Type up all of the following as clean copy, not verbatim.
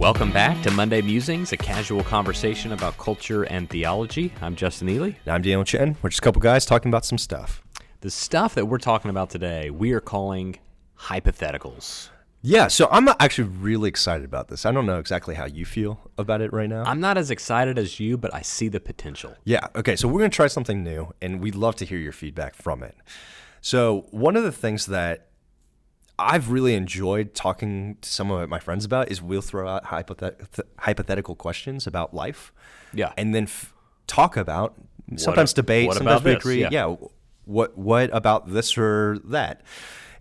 Welcome back to Monday Musings, a casual conversation about culture and theology. I'm Justin Ely. And I'm Daniel Chen. We're just a couple guys talking about some stuff. The stuff that we're talking about today, we are calling hypotheticals. Yeah, so I'm actually really excited about this. I don't know exactly how you feel about it right now. I'm not as excited as you, but I see the potential. Yeah, okay, so we're going to try something new, and we'd love to hear your feedback from it. So one of the things that I've really enjoyed talking to some of my friends about is we'll throw out hypothetical questions about life. Yeah. And then talk about, sometimes debate, sometimes we agree. Yeah, what about this or that?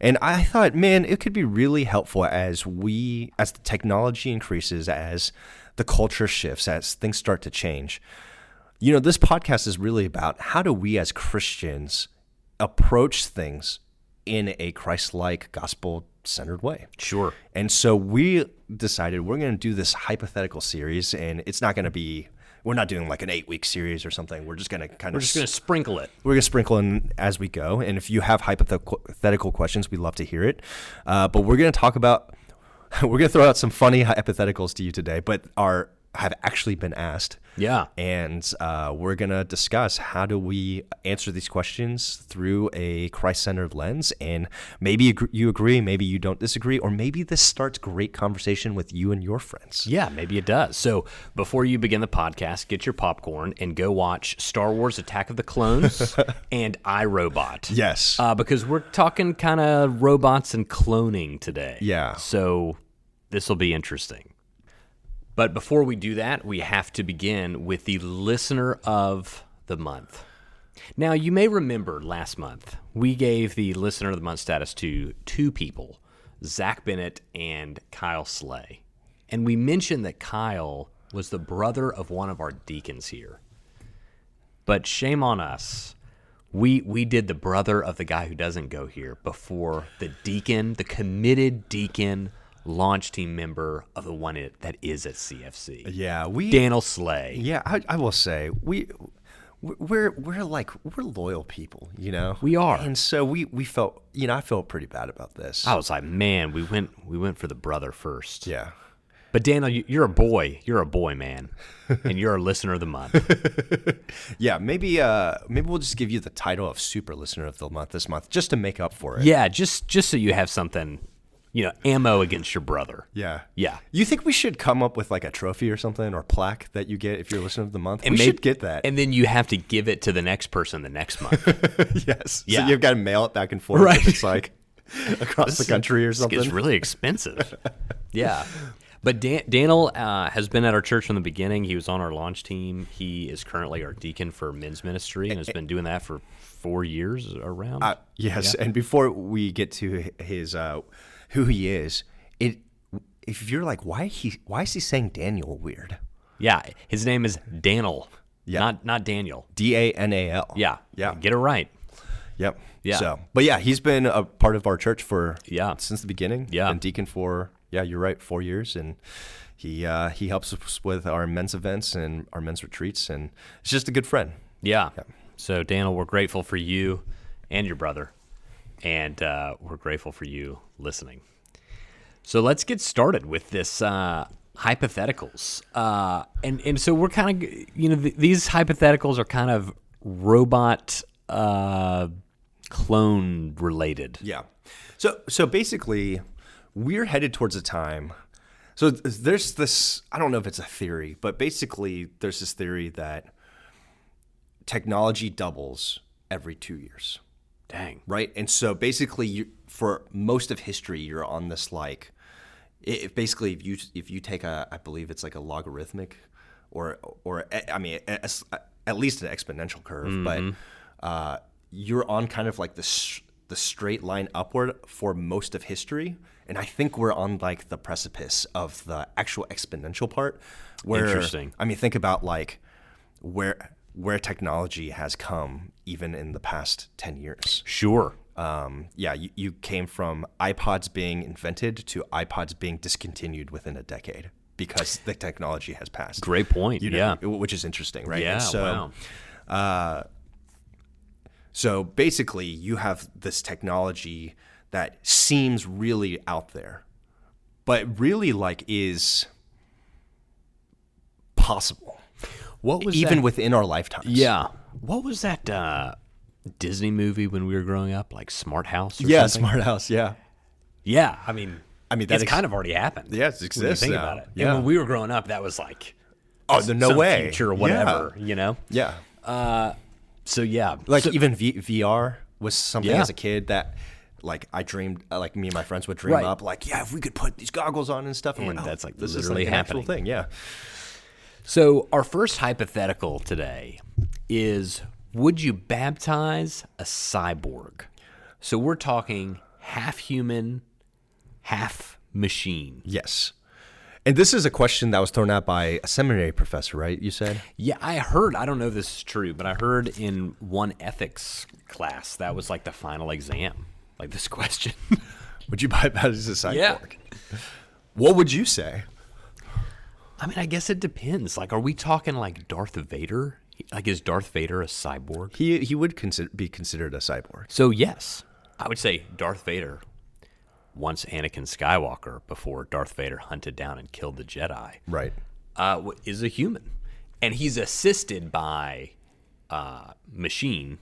And I thought, man, it could be really helpful as the technology increases, as the culture shifts, as things start to change. You know, this podcast is really about how do we as Christians approach things in a Christ-like, gospel-centered way. Sure. And so we decided we're going to do this hypothetical series, and it's not going to be, we're not doing like an 8-week series or something. We're just going to We're just going to sprinkle it. We're going to sprinkle in as we go. And if you have hypothetical questions, we'd love to hear it. But we're going to talk about, we're going to throw out some funny hypotheticals to you today, but have actually been asked. Yeah. And we're going to discuss how do we answer these questions through a Christ-centered lens. And maybe you agree, maybe you don't disagree, or maybe this starts great conversation with you and your friends. Yeah, maybe it does. So before you begin the podcast, get your popcorn and go watch Star Wars Attack of the Clones and iRobot. Yes. Because we're talking kind of robots and cloning today. Yeah. So this will be interesting. But before we do that, we have to begin with the Listener of the Month. Now, you may remember last month, we gave the Listener of the Month status to two people, Zach Bennett and Kyle Slay. And we mentioned that Kyle was the brother of one of our deacons here. But shame on us. We did the brother of the guy who doesn't go here before the deacon, the committed deacon, launch team member of the one that is at CFC. Yeah, Daniel Slay. Yeah, I will say we're loyal people, you know. We are, and so we felt, you know, I felt pretty bad about this. I was like, man, we went for the brother first. Yeah, but Daniel, you're a boy, man, and you're a Listener of the Month. Yeah, maybe we'll just give you the title of Super Listener of the Month this month, just to make up for it. Yeah, just so you have something. You know, ammo against your brother. Yeah. Yeah. You think we should come up with like a trophy or something or plaque that you get if you're Listener of the Month? We should get that. And then you have to give it to the next person the next month. Yes. Yeah. So you've got to mail it back and forth. Right. If it's like across the country or something. It's really expensive. Yeah. But Daniel has been at our church from the beginning. He was on our launch team. He is currently our deacon for men's ministry and has been doing that for 4 years around. Yes. Yeah. And before we get to his who he is, if you're like, why is he saying Daniel weird? Yeah, his name is Daniel, yeah. not Daniel. DANAL. Yeah, yeah. Get it right. Yep. Yeah. So, but yeah, he's been a part of our church since the beginning. Yeah. Been deacon for you're right, 4 years, and he helps us with our men's events and our men's retreats, and it's just a good friend. Yeah. So Daniel, we're grateful for you and your brother. And we're grateful for you listening. So let's get started with this hypotheticals. And so we're kind of, you know, these hypotheticals are kind of robot clone related. Yeah. So basically, we're headed towards a time. So there's this, I don't know if it's a theory, but basically there's this theory that technology doubles every 2 years. Dang. Right? And so basically, for most of history, you're on this like, if you take I believe it's like a logarithmic, or I mean at least an exponential curve, mm-hmm. but you're on kind of like the straight line upward for most of history, and I think we're on like the precipice of the actual exponential part. Where, interesting. I mean, think about like where technology has come even in the past 10 years. Sure. You came from iPods being invented to iPods being discontinued within a decade because the technology has passed. Great point. Which is interesting, right? Yeah. And so, wow. So basically, you have this technology that seems really out there, but really like is possible. What was even that? within our lifetimes? Yeah. What was that Disney movie when we were growing up, like Smart House or Yeah, something? Smart House. Yeah. Yeah, I mean, that it's kind of already happened. Yeah, it when you exists think now. about it. Yeah. And when we were growing up, that was like, no some way. future or whatever, you know? Yeah. So yeah, Even VR was something Yeah. as a kid that, like, I dreamed, like me and my friends would dream Right. up, like, yeah, if we could put these goggles on and stuff, And like, that's, like, this literally is like an actual happening. thing. Yeah. So our first hypothetical today is: would you baptize a cyborg? So we're talking half human, half machine. Yes. And this is a question that was thrown out by a seminary professor, right? You said? Yeah, I heard, I don't know if this is true, but I heard in one ethics class that was like the final exam, like this question. Would you baptize a cyborg? Yeah. What would you say? I mean, I guess it depends. Like, are we talking like Darth Vader? Like, is Darth Vader a cyborg? He would be considered a cyborg. So yes, I would say Darth Vader, once Anakin Skywalker, before Darth Vader hunted down and killed the Jedi, Right. is a human, and he's assisted by machine,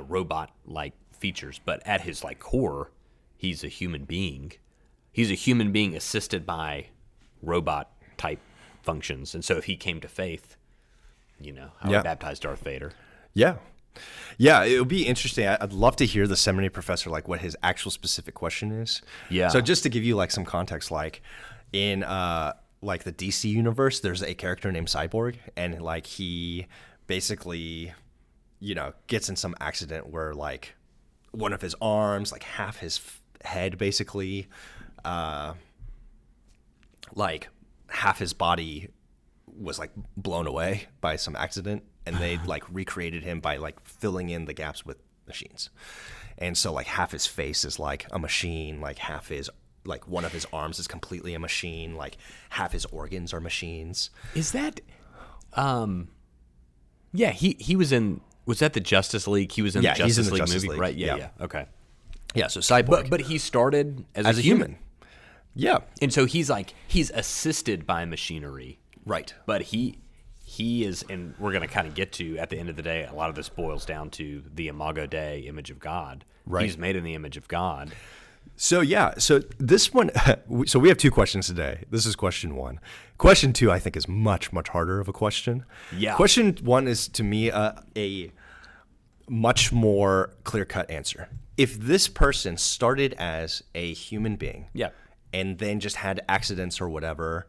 robot-like features. But at his like core, he's a human being. He's a human being assisted by robot-type functions. And so, if he came to faith, I would baptize Darth Vader. Yeah. Yeah, it would be interesting. I'd love to hear the seminary professor, like, what his actual specific question is. Yeah. So just to give you, like, some context, like, in, like, the DC universe, there's a character named Cyborg, and, like, he basically, gets in some accident where, like, one of his arms, like, half his head, basically, like, half his body was, like, blown away by some accident, and they like recreated him by like filling in the gaps with machines. And so, like, half his face is like a machine, like half his, like, one of his arms is completely a machine, like half his organs are machines. Is that yeah, he was in, was that the Justice League? He was in the Justice League movie, right? Yeah. Okay. Yeah, so Cyborg. But he started as as a human. Yeah. And so he's assisted by machinery. Right. But he is, and we're going to kind of get to, at the end of the day, a lot of this boils down to the Imago Dei, image of God. Right. He's made in the image of God. So, yeah. So this one, so we have two questions today. This is question one. Question two, I think, is much, much harder of a question. Yeah. Question one is, to me, a much more clear-cut answer. If this person started as a human being, Yeah. and then just had accidents or whatever,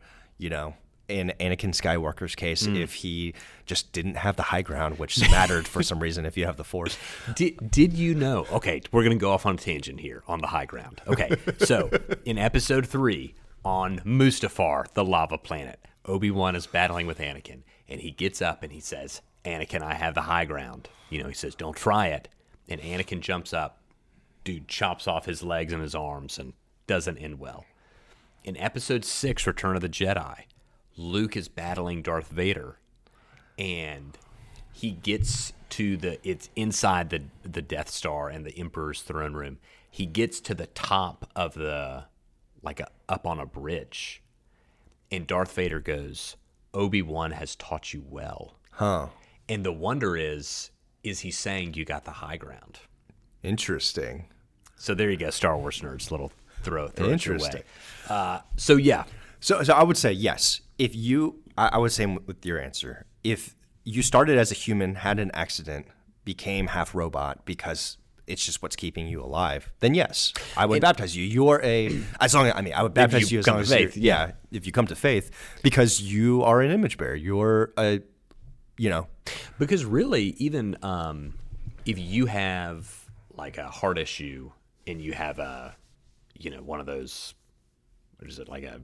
in Anakin Skywalker's case, if he just didn't have the high ground, which mattered for some reason if you have the Force. Did you know? Okay, we're going to go off on a tangent here on the high ground. Okay, so in episode 3 on Mustafar, the lava planet, Obi-Wan is battling with Anakin, and he gets up and he says, "Anakin, I have the high ground." He says, "Don't try it." And Anakin jumps up, dude chops off his legs and his arms, and doesn't end well. In episode 6, Return of the Jedi, Luke is battling Darth Vader, and he gets to it's inside the Death Star and the Emperor's throne room. He gets to the top of up on a bridge, and Darth Vader goes, "Obi-Wan has taught you well." Huh. And the wonder is he saying you got the high ground? Interesting. So there you go, Star Wars nerds, little throw it your way. Interesting. So yeah. So I would say yes. If you, I would say with your answer, if you started as a human, had an accident, became half robot because it's just what's keeping you alive, then yes, I would baptize you. You're I would baptize you as long as faith, yeah, if you come to faith, because you are an image bearer. You're a, Because really, even if you have like a heart issue and you have one of those, what is it, like a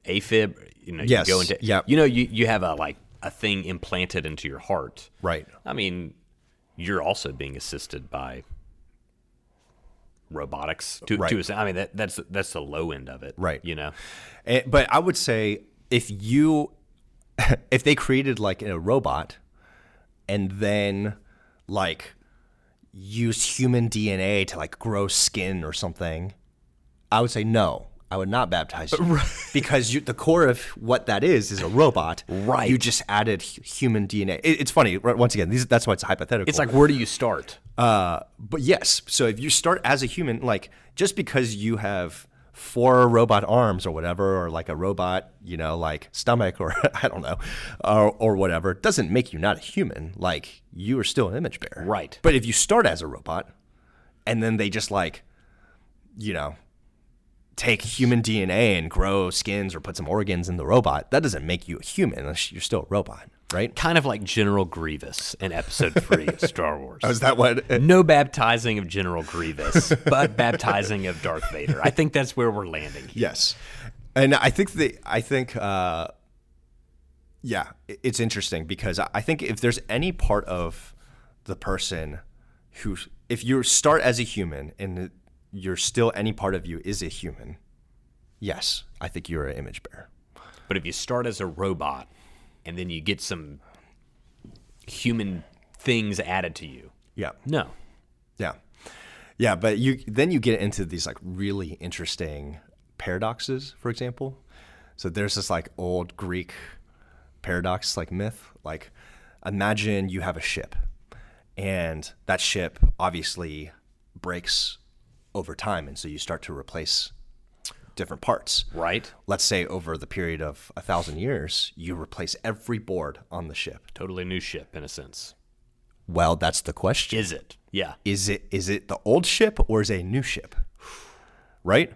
AFib, Yes. you go into, Yep. you have a thing implanted into your heart. Right. I mean, you're also being assisted by robotics to I mean, that's the low end of it. Right. But I would say if they created like a robot and then like used human DNA to like grow skin or something, I would say no. I would not baptize you because the core of what that is a robot. Right. You just added human DNA. It's funny. Once again, that's why it's hypothetical. It's like, where do you start? But yes, so if you start as a human, like just because you have 4 robot arms or whatever, or like a robot, like stomach or I don't know, or whatever, doesn't make you not a human. Like you are still an image bearer. Right. But if you start as a robot and then they just like, take human DNA and grow skins or put some organs in the robot, that doesn't make you a human. You're still a robot, right? Kind of like General Grievous in Episode 3 of Star Wars. Oh, is that what? No baptizing of General Grievous, but baptizing of Darth Vader. I think that's where we're landing here. Yes. And I think it's interesting because I think if there's any part of the person who, if you start as a human and you're still, any part of you is a human, yes, I think you're an image bearer. But if you start as a robot and then you get some human things added to you, no. Yeah, but then you get into these like really interesting paradoxes, for example. So there's this like old Greek paradox, like myth, like imagine you have a ship and that ship obviously breaks over time, and so you start to replace different parts. Right. Let's say over the period of 1,000 years, you replace every board on the ship. Totally new ship in a sense. Well, that's the question. Is it? Yeah. Is it the old ship or is it a new ship? Right?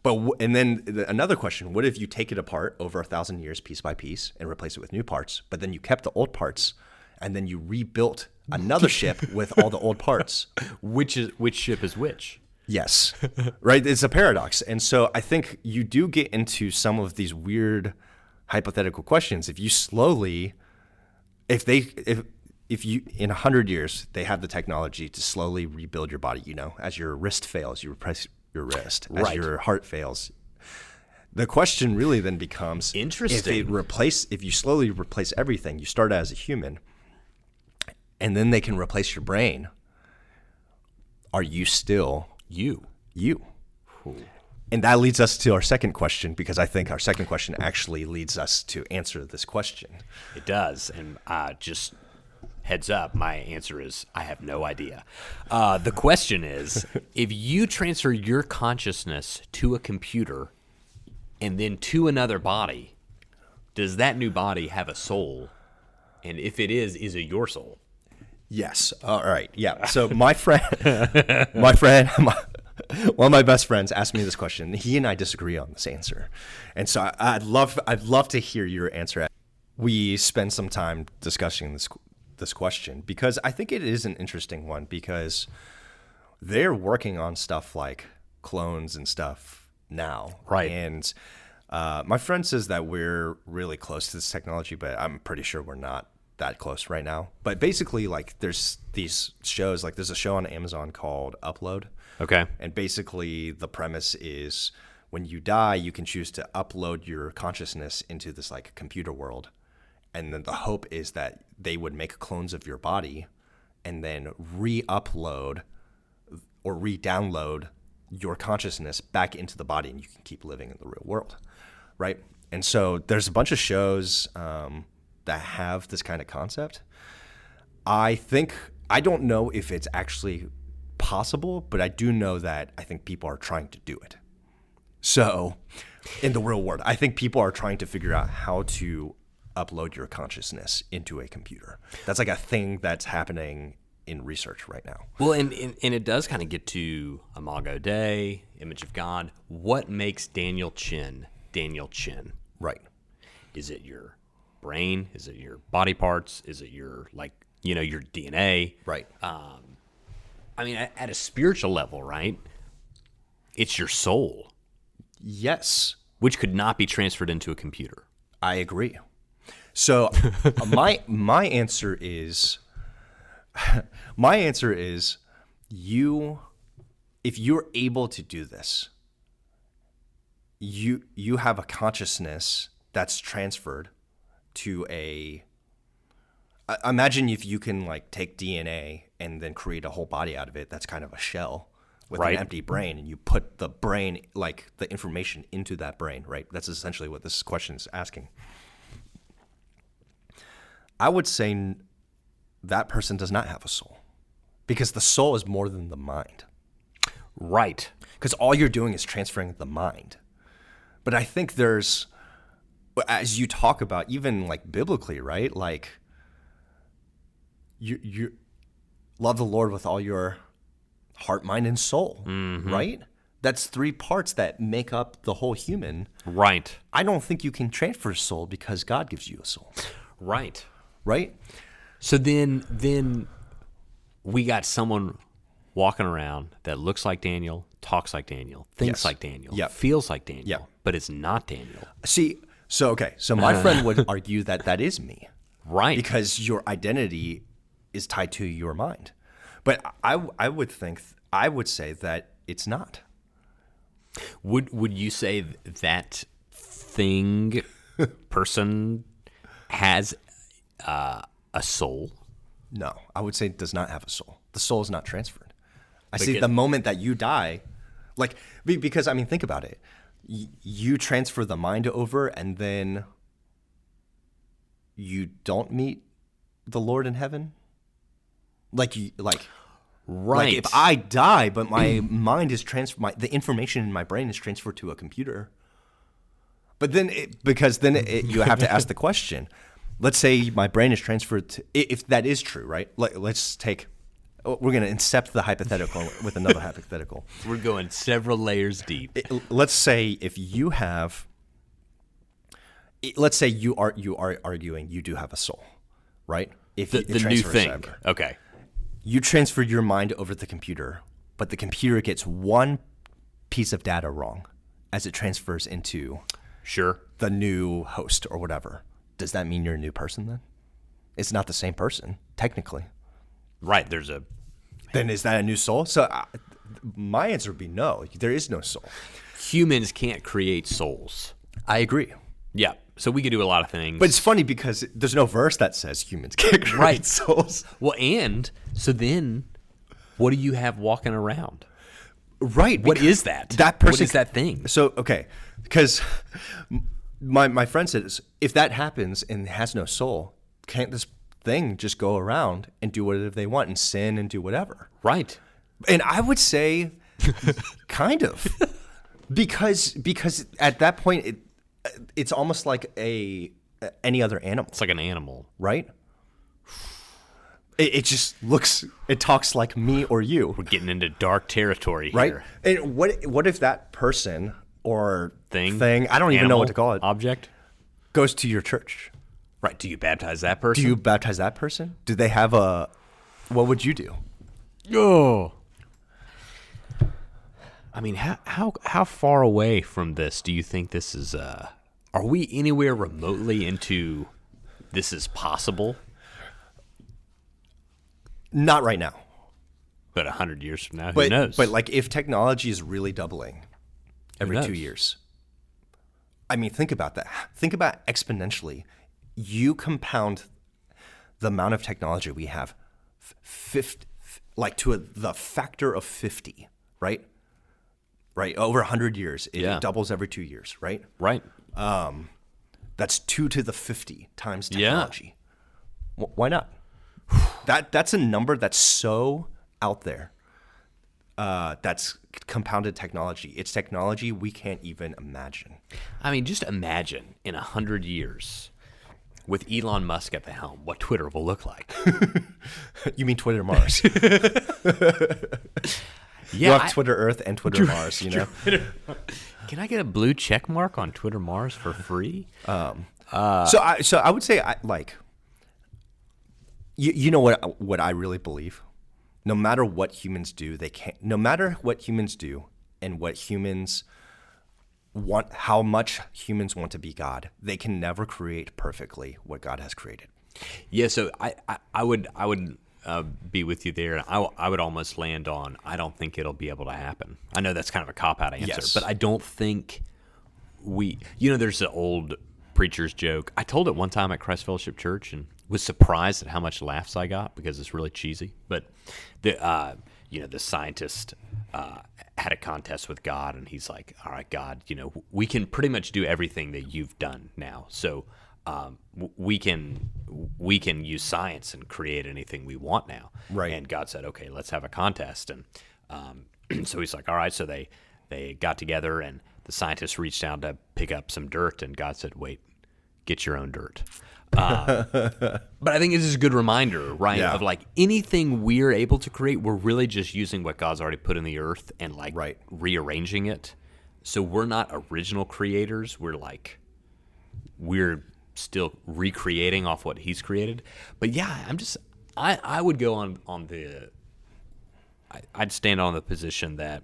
And then another question, what if you take it apart over 1,000 years piece by piece and replace it with new parts, but then you kept the old parts and then you rebuilt another ship with all the old parts? Which ship is which? Yes, right. It's a paradox. And so I think you do get into some of these weird hypothetical questions. If you slowly, if you, in 100 years, they have the technology to slowly rebuild your body, as your wrist fails, you replace your wrist. As your heart fails. The question really then becomes, interesting. If you slowly replace everything, you start as a human, and then they can replace your brain, are you still you? And that leads us to our second question, because I think our second question actually leads us to answer this question. It does. And just heads up, my answer is I have no idea. The question is, if you transfer your consciousness to a computer and then to another body, does that new body have a soul? And if it is it your soul? Yes. All right. Yeah. So my friend, one of my best friends asked me this question. He and I disagree on this answer, and so I'd love to hear your answer. We spend some time discussing this question because I think it is an interesting one, because they're working on stuff like clones and stuff now, right? And my friend says that we're really close to this technology, but I'm pretty sure we're not that close right now. But basically, like, there's these shows, like there's a show on Amazon called Upload. Okay. And basically the premise is when you die, you can choose to upload your consciousness into this like computer world. And then the hope is that they would make clones of your body and then re-upload or re-download your consciousness back into the body, and you can keep living in the real world, right? And so there's a bunch of shows that have this kind of concept. I don't know if it's actually possible, but I do know that I think people are trying to do it. So in the real world, I think people are trying to figure out how to upload your consciousness into a computer. That's like a thing that's happening in research right now. Well, and it does kind of get to Imago Dei, image of God. What makes Daniel Chin Daniel Chin? Right. Is it your brain? Is it your body parts? Is it your, your DNA? Right. I mean, at a spiritual level, right? It's your soul. Yes. Which could not be transferred into a computer. I agree. So my answer is if you're able to do this, you have a consciousness that's transferred to imagine if you can like take DNA and then create a whole body out of it. That's kind of a shell. with an empty brain, and you put the brain, like the information into that brain, right? That's essentially what this question is asking. I would say that person does not have a soul, because the soul is more than the mind. Right. Because all you're doing is transferring the mind. But I think there's, as you talk about, even like biblically, right? Like you love the Lord with all your heart, mind, and soul, right? That's 3 parts that make up the whole human. Right. I don't think you can transfer soul because God gives you a soul. Right. Right? So then we got someone walking around that looks like Daniel, talks like Daniel, thinks like Daniel, feels like Daniel, but it's not Daniel. See, so my friend would argue that that is me. Right. Because your identity is tied to your mind. But I would say that it's not. Would you say that thing, person, has a soul? No, I would say it does not have a soul. The soul is not transferred. I see the moment that you die, like, because, I mean, think about it. You transfer the mind over, and then you don't meet the Lord in heaven. Right. Like if I die, but my mind is transferred, the information in my brain is transferred to a computer. But then, you have to ask the question. Let's say my brain is transferred to, if that is true, right? Let's take, we're going to incept the hypothetical with another hypothetical. We're going several layers deep. Let's say if you have, let's say you are arguing you do have a soul, right? If the new thing. Ever. Okay. You transfer your mind over the computer, but the computer gets one piece of data wrong as it transfers into the new host or whatever. Does that mean you're a new person then? It's not the same person, technically. Right. Then is that a new soul? So my answer would be no. There is no soul. Humans can't create souls. I agree. Yeah. So we could do a lot of things. But it's funny because there's no verse that says humans can't create souls. Well, and so then what do you have walking around? Right. What is that? That person. What is that thing? So, okay. Because my friend said, if that happens and has no soul, can't this thing just go around and do whatever they want and sin and do whatever? Right. And I would say kind of. Because at that point, it's almost like any other animal. It's like an animal. Right? It just it talks like me or you. We're getting into dark territory right? here. And what if that person or thing, I don't even know what to call it, object, goes to your church? Right. Do you baptize that person? Do you baptize that person? Do they have what would you do? Oh. I mean, how far away from this do you think this is? Are we anywhere remotely into this is possible? Not right now. But 100 years from now, who knows? But like if technology is really doubling every 2 years, I mean, think about that. Think about exponentially. You compound the amount of technology we have, the factor of 50, right? Right, over 100 years, it doubles every 2 years, right? Right. That's 2 to the 50 times technology. Yeah. Why not? That's a number that's so out there. That's compounded technology. It's technology we can't even imagine. I mean, just imagine in 100 years with Elon Musk at the helm, what Twitter will look like. You mean Twitter Mars? Yeah, you have Twitter Earth and Twitter Mars, you know? Can I get a blue check mark on Twitter Mars for free? So I would say, you know what I really believe? No matter what humans do, no matter what humans do and what humans want, how much humans want to be God, they can never create perfectly what God has created. Yeah, so I would be with you there. I would almost land on, I don't think it'll be able to happen. I know that's kind of a cop-out answer, but I don't think there's an old preacher's joke. I told it one time at Christ Fellowship Church and was surprised at how much laughs I got because it's really cheesy. But the scientist had a contest with God, and he's like, all right, God, we can pretty much do everything that you've done now. So we can use science and create anything we want now. Right. And God said, okay, let's have a contest. And so he's like, all right. So they got together, and the scientists reached down to pick up some dirt, and God said, wait, get your own dirt. But I think this is a good reminder, right? Yeah. Of like anything we're able to create, we're really just using what God's already put in the earth and like rearranging it. So we're not original creators. We're still recreating off what He's created. But yeah, I would go I'd stand on the position that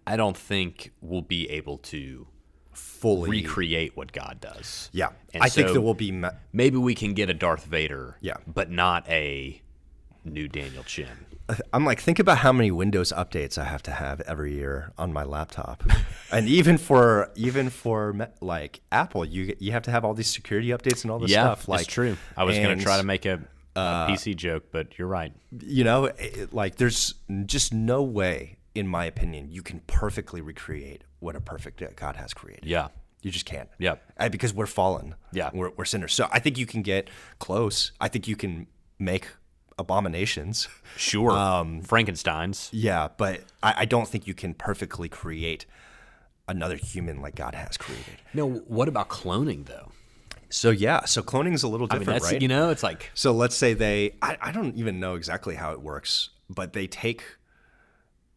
I don't think we'll be able to fully recreate what God does. Yeah. And I think so there will be maybe we can get a Darth Vader, Yeah. but not a new Daniel Chin. I'm like, think about how many Windows updates I have to have every year on my laptop. And even for like Apple, you have to have all these security updates and all this stuff. Like, it's true. I was going to try to make a PC joke, but you're right. Like there's just no way, in my opinion, you can perfectly recreate what a perfect God has created. Yeah. You just can't. Yeah. Because we're fallen. Yeah. We're sinners. So I think you can get close. I think you can make abominations. Sure. Frankenstein's. Yeah, but I don't think you can perfectly create another human like God has created. No, what about cloning, though? So cloning is a little different, right? It's like... So let's say I don't even know exactly how it works, but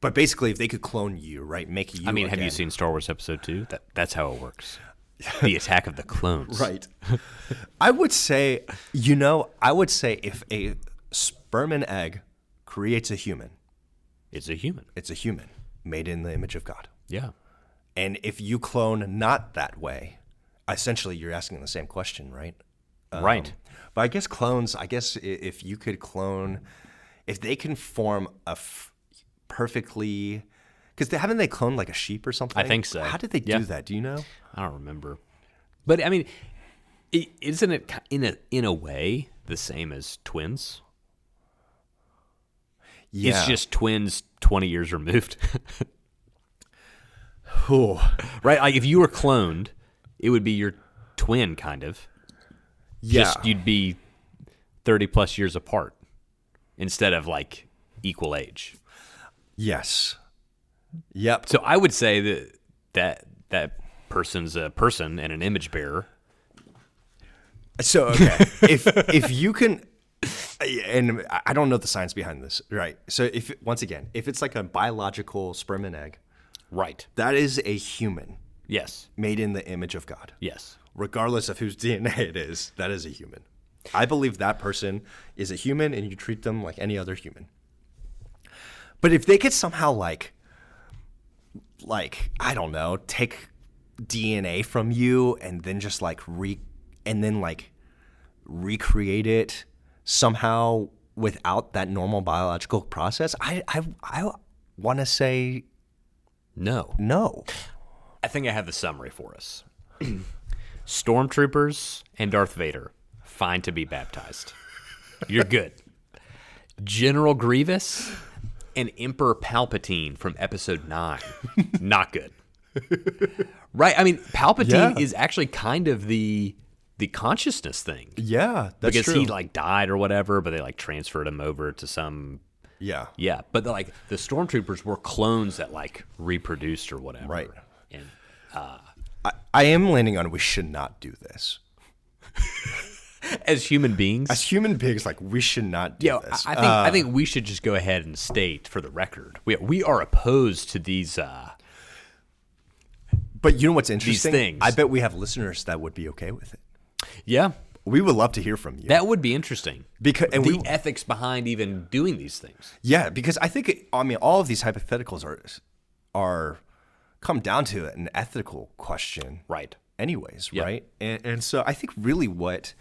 But basically, if they could clone you, right, make you. I mean, have you seen Star Wars Episode 2? That's how it works. The Attack of the Clones. Right. I would say if a sperm and egg creates a human, it's a human. It's a human made in the image of God. Yeah. And if you clone not that way, essentially you're asking the same question, right? Right. But I guess if you could clone, if they can form a perfectly, because haven't they cloned like a sheep or something? I think so. How did they do that? Do you know? I don't remember. But I mean, isn't it in a way the same as twins? Yeah. It's just twins 20 years removed. Right? Like if you were cloned, it would be your twin, kind of. Yeah. Just you'd be 30 plus years apart instead of like equal age. Yes. Yep. So I would say that person's a person and an image bearer. So okay, if you can, and I don't know the science behind this, right? So if it's like a biological sperm and egg, right, that is a human. Yes. Made in the image of God. Yes. Regardless of whose DNA it is, that is a human. I believe that person is a human, and you treat them like any other human. But if they could somehow like I don't know, take DNA from you and then just recreate it somehow without that normal biological process, I want to say no. No. I think I have the summary for us. Stormtroopers and Darth Vader, fine to be baptized. You're good. General Grievous and Emperor Palpatine from Episode 9, not good. Right? I mean, Palpatine is actually kind of the consciousness thing. Yeah, that's because true. he like died or whatever, but they like transferred him over to some. Yeah. But the Stormtroopers were clones that like reproduced or whatever. Right. And I am landing on we should not do this. As human beings? As human beings, like, we should not do this. I think we should just go ahead and state for the record, we are opposed to these But you know what's interesting? These things. I bet we have listeners that would be okay with it. Yeah. We would love to hear from you. That would be interesting. Because the ethics behind even doing these things. Yeah, because I think all of these hypotheticals are come down to an ethical question. Right. Anyways, Yep. right? And so I think really what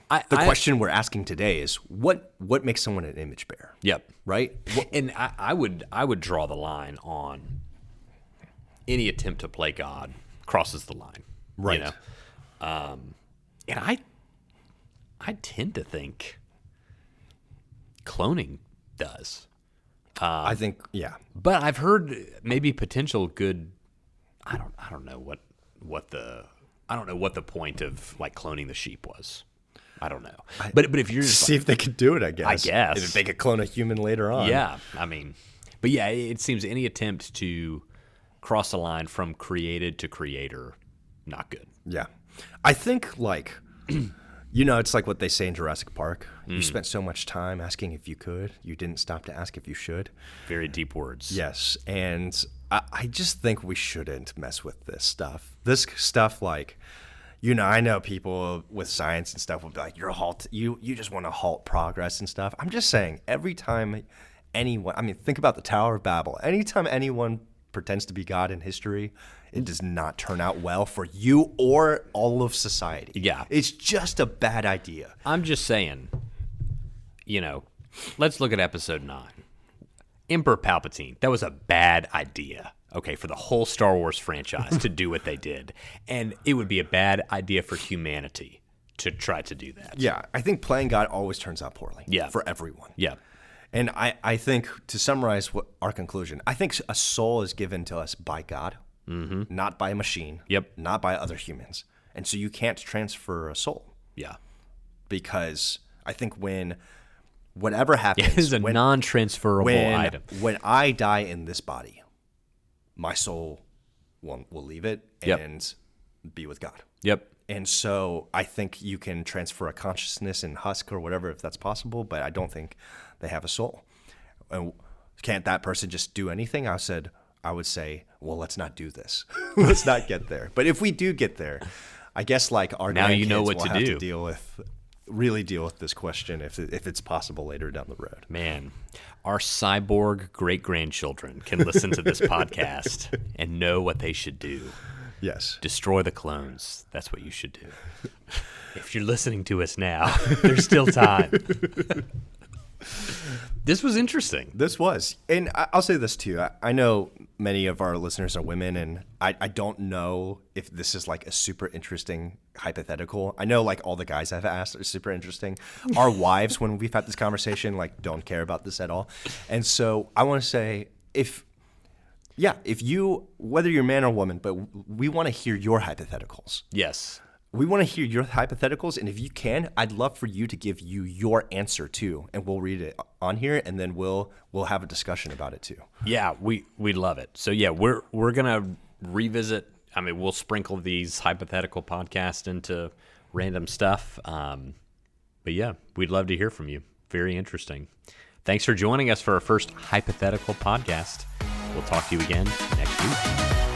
the question we're asking today is what makes someone an image bearer? Yep. Right? And I would draw the line on any attempt to play God crosses the line. Right. You know? And I tend to think cloning does. I think, yeah. But I've heard maybe potential good. I don't know what the point of like cloning the sheep was. I don't know. But if you're just see if they could do it, I guess. If they could clone a human later on. Yeah, I mean, but yeah, it seems any attempt to cross the line from created to creator, not good. Yeah, I think like. It's like what they say in Jurassic Park. You spent so much time asking if you could. You didn't stop to ask if you should. Very deep words. Yes. And I just think we shouldn't mess with this stuff. This stuff, like, I know people with science and stuff will be like, you just want to halt progress and stuff. I'm just saying, every time think about the Tower of Babel. Anytime anyone pretends to be God in history, it does not turn out well for you or all of society. Yeah. It's just a bad idea. I'm just saying, let's look at episode 9. Emperor Palpatine. That was a bad idea, okay, for the whole Star Wars franchise to do what they did. And it would be a bad idea for humanity to try to do that. Yeah. I think playing God always turns out poorly. Yeah. For everyone. Yeah. And I think, to summarize our conclusion, I think a soul is given to us by God. Mm-hmm. Not by a machine. Yep. Not by other humans. And so you can't transfer a soul. Yeah. Because I think whatever happens. It is a non-transferable item. When I die in this body, my soul will leave it and be with God. Yep. And so I think you can transfer a consciousness in husk or whatever if that's possible, but I don't think they have a soul. And can't that person just do anything? I would say, well, let's not do this. Let's not get there. But if we do get there, I guess like our now you know grandkids what will to have do. to deal with this question if it's possible later down the road. Man, our cyborg great-grandchildren can listen to this podcast and know what they should do. Yes. Destroy the clones. That's what you should do. If you're listening to us now, there's still time. This was interesting. This was. And I'll say this too. I know many of our listeners are women, and I don't know if this is like a super interesting hypothetical. I know like all the guys I've asked are super interesting. Our wives, when we've had this conversation, like don't care about this at all. And so I want to say if you, whether you're man or woman, but we want to hear your hypotheticals. Yes. We want to hear your hypotheticals, and if you can, I'd love for you to give your answer too, and we'll read it on here, and then we'll have a discussion about it too. Yeah, we'd love it. So yeah, we're gonna revisit. I mean, we'll sprinkle these hypothetical podcasts into random stuff. But yeah, we'd love to hear from you. Very interesting. Thanks for joining us for our first hypothetical podcast. We'll talk to you again next week.